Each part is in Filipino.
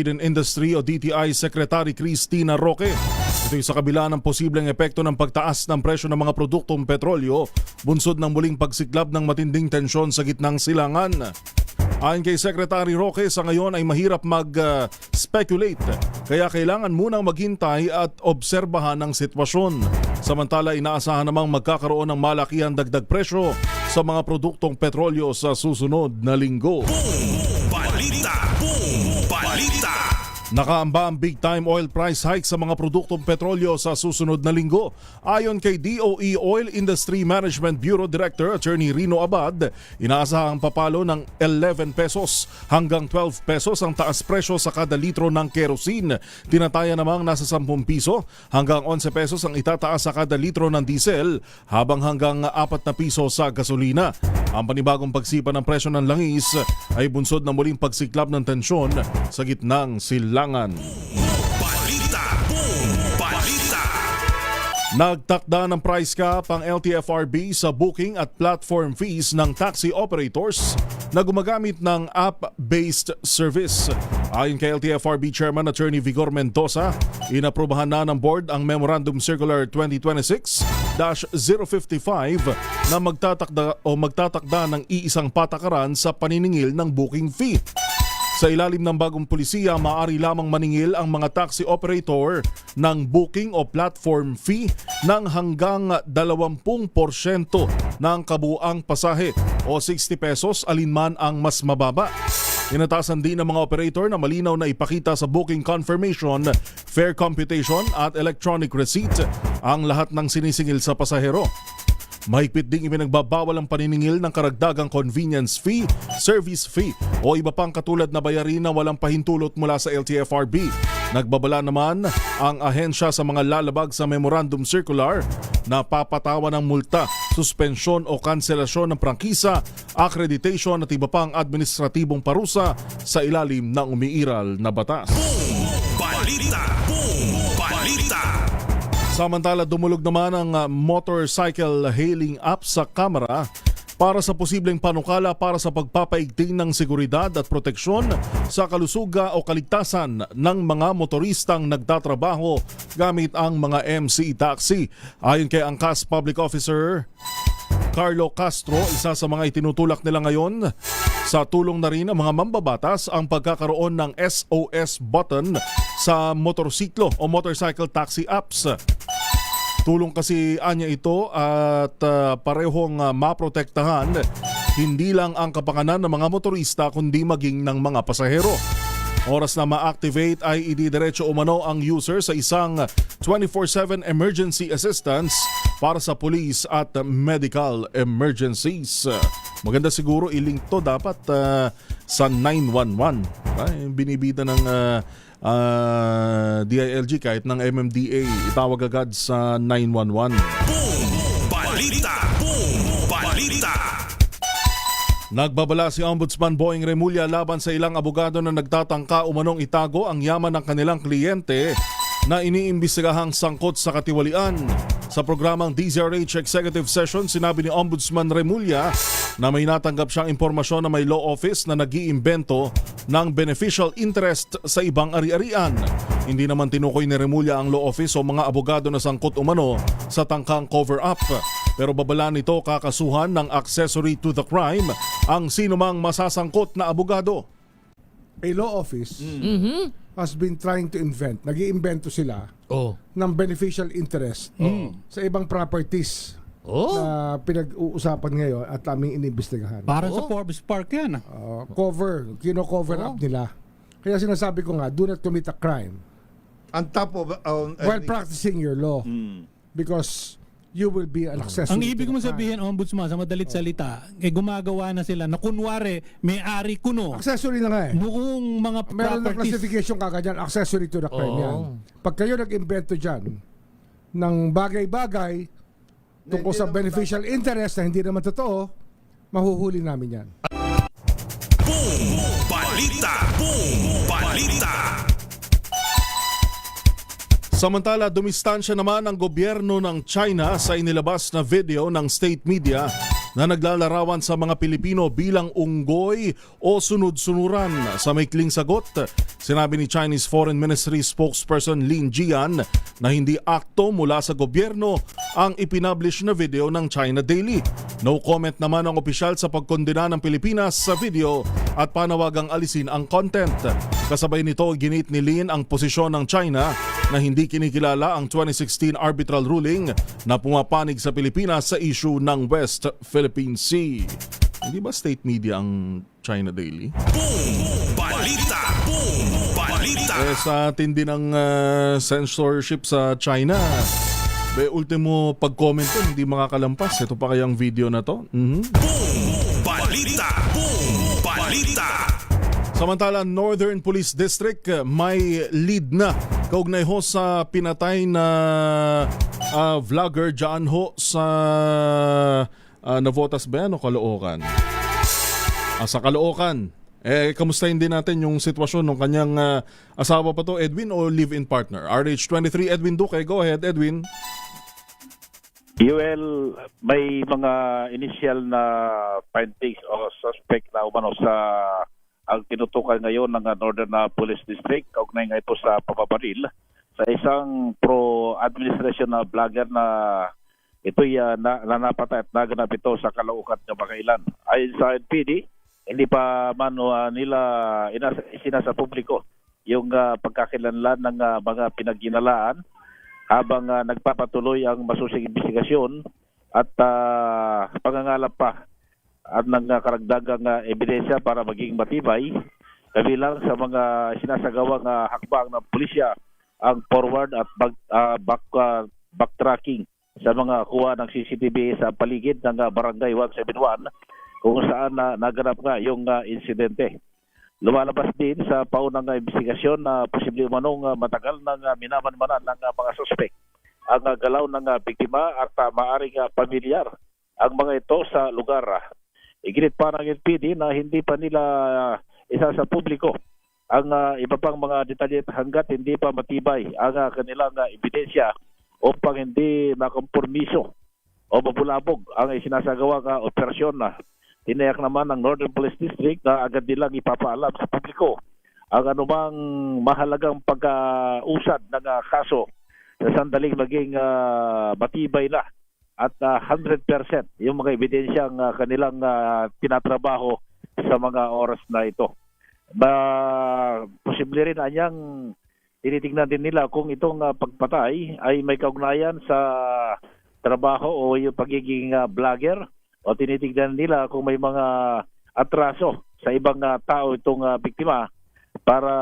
Industry o DTI Secretary Cristina Roque. Ito'y sa kabila ng posibleng epekto ng pagtaas ng presyo ng mga produktong petrolyo, bunsod ng muling pagsiklab ng matinding tensyon sa gitnang silangan. Ayon kay Secretary Roque, sa ngayon ay mahirap mag-speculate, kaya kailangan munang maghintay at obserbahan ang sitwasyon. Samantala, inaasahan namang magkakaroon ng malakihang dagdag presyo sa mga produktong petrolyo sa susunod na linggo. Nakaamba ang big-time oil price hike sa mga produktong petrolyo sa susunod na linggo. Ayon kay DOE Oil Industry Management Bureau Director Attorney Rino Abad, inaasahang papalo ng 11 pesos hanggang 12 pesos ang taas presyo sa kada litro ng kerosene. Tinataya namang nasa 10 piso hanggang 11 pesos ang itataas sa kada litro ng diesel, habang hanggang 4 na piso sa gasolina. Ang panibagong pagsipa ng presyo ng langis ay bunsod ng muling pagsiklab ng tensyon sa gitnang silangan. Nagtakda ng price cap ang LTFRB sa booking at platform fees ng taxi operators na gumagamit ng app-based service. Ayon kay LTFRB Chairman Attorney Vigor Mendoza, inaprubahan na ng board ang Memorandum Circular 2026-055 na magtatakda ng iisang patakaran sa paniningil ng booking fee. Sa ilalim ng bagong pulisiya, maaari lamang maningil ang mga taxi operator ng booking o platform fee ng hanggang 20% ng kabuang pasahe o 60 pesos alinman ang mas mababa. Inatasan din ng mga operator na malinaw na ipakita sa booking confirmation, fare computation at electronic receipt ang lahat ng sinisingil sa pasahero. Mahigpit ding ipinagbabawal ang paniningil ng karagdagang convenience fee, service fee o iba pang katulad na bayarin na walang pahintulot mula sa LTFRB. Nagbabala naman ang ahensya sa mga lalabag sa Memorandum Circular na papatawan ng multa, suspensyon o kanselasyon ng prangkisa, accreditation at iba pang administratibong parusa sa ilalim ng umiiral na batas. Samantala, dumulog naman ang motorcycle hailing app sa Kamara para sa posibleng panukala para sa pagpapaigting ng seguridad at proteksyon sa kalusugan o kaligtasan ng mga motoristang nagtatrabaho gamit ang mga MC taxi. Ayon kay Angkas Public Officer Carlo Castro, isa sa mga itinutulak nila ngayon sa tulong na rin ng mga mambabatas ang pagkakaroon ng SOS button sa motorsiklo o motorcycle taxi apps. Tulong kasi anya ito at parehong maprotektahan hindi lang ang kapakanan ng mga motorista kundi maging ng mga pasahero. Oras na ma-activate ay ididiretso umano ang user sa isang 24/7 emergency assistance para sa police at medical emergencies. Maganda siguro i-link to dapat sa 911. Binibida ng DILG kahit ng MMDA, itawag agad sa 911. Balita! Nagbabala si Ombudsman Boying Remulla laban sa ilang abogado na nagtatangka umanong itago ang yaman ng kanilang kliyente na iniimbestigahang sangkot sa katiwalian. Sa programang DZRH Executive Session, sinabi ni Ombudsman Remulla na may natanggap siyang impormasyon na may law office na nag-iimbento ng beneficial interest sa ibang ari-arian. Hindi naman tinukoy ni Remulla ang law office o mga abogado na sangkot umano sa tangkang cover-up. Pero babala nito kakasuhan ng accessory to the crime ang sinumang masasangkot na abogado. A law office has been trying to invent, nag-iimbento sila ng beneficial interest sa ibang properties na pinag-uusapan ngayon at aming inimbestigahan. Para sa Forbes Park yan. Kino-cover up nila. Kaya sinasabi ko nga, do not commit a crime On top of while practicing your law. Because you will be an accessory. Ang ibig mo sabihin, Ombudsman, sa madalit salita, gumagawa na sila na kunwari may-ari kuno. Accessory na nga eh. Noong mga Meron na properties. classification kagad yan, accessory to the crime yan. Pag kayo nag-invento dyan ng bagay-bagay tungkol sa beneficial interest na hindi naman totoo, mahuhuli namin yan. Balita! Samantala, dumistansya naman ang gobyerno ng China sa inilabas na video ng state media na naglalarawan sa mga Pilipino bilang unggoy o sunod-sunuran. Sa maikling sagot, sinabi ni Chinese Foreign Ministry spokesperson Lin Jian na hindi akto mula sa gobyerno ang ipinablish na video ng China Daily. No comment naman ang opisyal sa pagkondena ng Pilipinas sa video at panawagang alisin ang content. Kasabay nito, ginit ni Lin ang posisyon ng China na hindi kinikilala ang 2016 arbitral ruling na pumapanig sa Pilipinas sa issue ng West Philippine Sea. Hindi ba state media ang China Daily? Boom! Balita! Boom! Balita! Sa tindi ng censorship sa China, ultimo pag-comment ko, hindi makakalampas. Ito pa kayang video na to? Boom! Balita! Boom! Balita! Samantala, Northern Police District may lead na kaugnay ho sa pinatay na vlogger dyan ho sa Navotas ba yan o Caloocan? Sa Caloocan. Kamustahin din natin yung sitwasyon ng kanyang asawa pa to, Edwin, o live-in partner? RH23, Edwin Duque. Go ahead, Edwin. Well, may mga initial na findings o suspect na umano sa ang tinutukan ngayon ng Northern Police District kaugnay nga ito sa papabaril sa isang pro-administration na vlogger na ito'y nanapatay at naganap ito sa Caloocan ng Makailan. Ayon sa NPD, hindi pa man nila isinasa publiko yung pagkakilanlan ng mga pinagginalaan habang nagpapatuloy ang masusing investigasyon at pangangalap pa at ng karagdagang ebidensya para maging matibay kabilang sa mga sinasagawang hakbang ng pulisya ang forward at backtracking sa mga kuha ng CCTV sa paligid ng Barangay 171 kung saan naganap nga yung insidente. Lumalabas din sa paunang investigasyon na posible manong matagal nang minamanmanan ng mga suspect ang galaw ng biktima at maaring pamilyar ang mga ito sa lugar. Iginit pa ng NPD na hindi pa nila isa sa publiko ang iba pang mga detalye hanggat hindi pa matibay ang kanilang ebidensya upang hindi makompormiso o mabulabog ang isinasagawang operasyon. Tinayak naman ng Northern Police District na agad nilang ipapaalam sa publiko ang anumang mahalagang pag-usad ng kaso sa sandaling maging matibay na at 100% yung mga ebidensyang kanilang tinatrabaho sa mga oras na ito. Posible rin anyang tinitingnan din nila kung itong pagpatay ay may kaugnayan sa trabaho o yung pagiging vlogger o tinitingnan nila kung may mga atraso sa ibang tao itong biktima para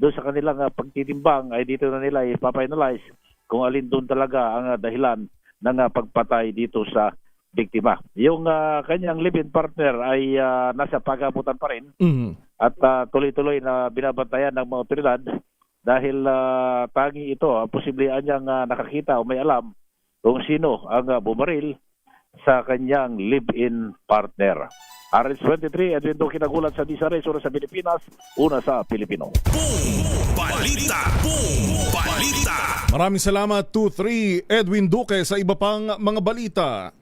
doon sa kanilang pagtitimbang ay dito na nila ipapa-analyze kung alin doon talaga ang dahilan ng pagpatay dito sa biktima. Yung kanyang live-in partner ay nasa pagamutan pa rin at tuloy-tuloy na binabantayan ng mga otoridad dahil tangi ito, posible anyang nakakita o may alam kung sino ang bumaril sa kanyang live-in partner. RH23, Edwin Duque nagulat sa Disares, una sa Pilipinas, una sa Pilipino. Boom! Balita! Boom! Balita! Maraming salamat, 2-3, Edwin Duque, sa iba pang mga balita.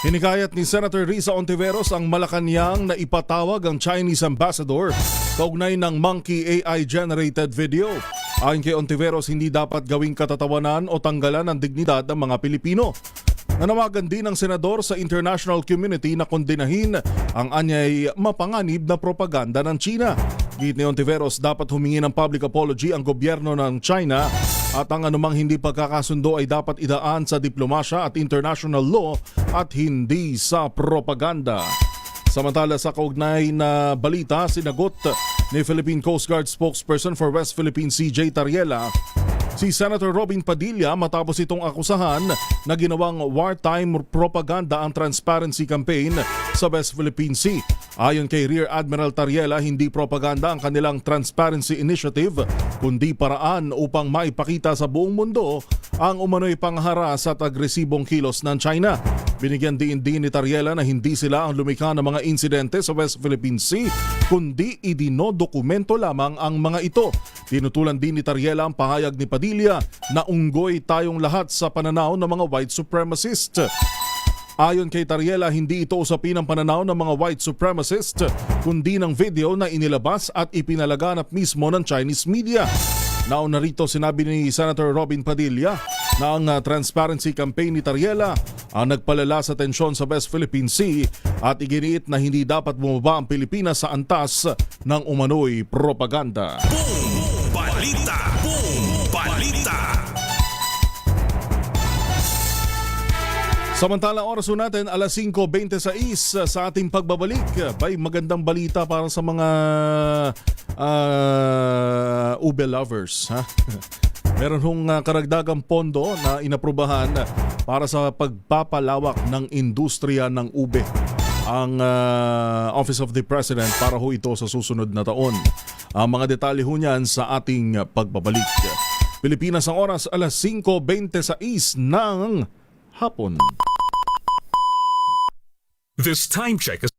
Hinikayat ni Senator Risa Ontiveros ang Malacanang na ipatawag ang Chinese ambassador kaugnay ng monkey AI-generated video. Ayon kay Ontiveros, hindi dapat gawing katatawanan o tanggalan ang dignidad ng mga Pilipino. Nanawagan din ng senador sa international community na kondenahin ang anyay mapanganib na propaganda ng China. Git ni Ontiveros, dapat humingi ng public apology ang gobyerno ng China at ang anumang hindi pagkakasundo ay dapat idaan sa diplomasya at international law at hindi sa propaganda. Samantala, sa kaugnay na balita, sinagot ni Philippine Coast Guard spokesperson for West Philippine Sea, J. Tariela, si Senator Robin Padilla matapos itong akusahan na ginawang wartime propaganda ang transparency campaign sa West Philippine Sea. Ayon kay Rear Admiral Tariela, hindi propaganda ang kanilang transparency initiative kundi paraan upang maipakita sa buong mundo ang umano'y pangharas at agresibong kilos ng China. Binigyan din ni Tariela na hindi sila ang lumikha ng mga insidente sa West Philippine Sea, kundi idinodokumento lamang ang mga ito. Tinutulan din ni Tariela ang pahayag ni Padilla na unggoy tayong lahat sa pananaw ng mga white supremacist. Ayon kay Tariela, hindi ito usapin ang pananaw ng mga white supremacist, kundi ng video na inilabas at ipinalaganap mismo ng Chinese media. Nauna rito sinabi ni Senator Robin Padilla na ang transparency campaign ni Tariela ang nagpalala sa tensyon sa West Philippine Sea at iginiit na hindi dapat bumaba ang Pilipinas sa antas ng umano'y propaganda. Boom Balita. Boom Balita. Samantalang oras natin, alas 5:26 sa ating pagbabalik. Bay, magandang balita para sa mga ube lovers. Ha? Meron hong karagdagang pondo na inaprubahan para sa pagpapalawak ng industriya ng ube. Ang Office of the President para ho ito sa susunod na taon. Ang mga detalye ho niyan sa ating pagbabalik. Pilipinas ang oras, alas 5:26 ng hapon. This time check is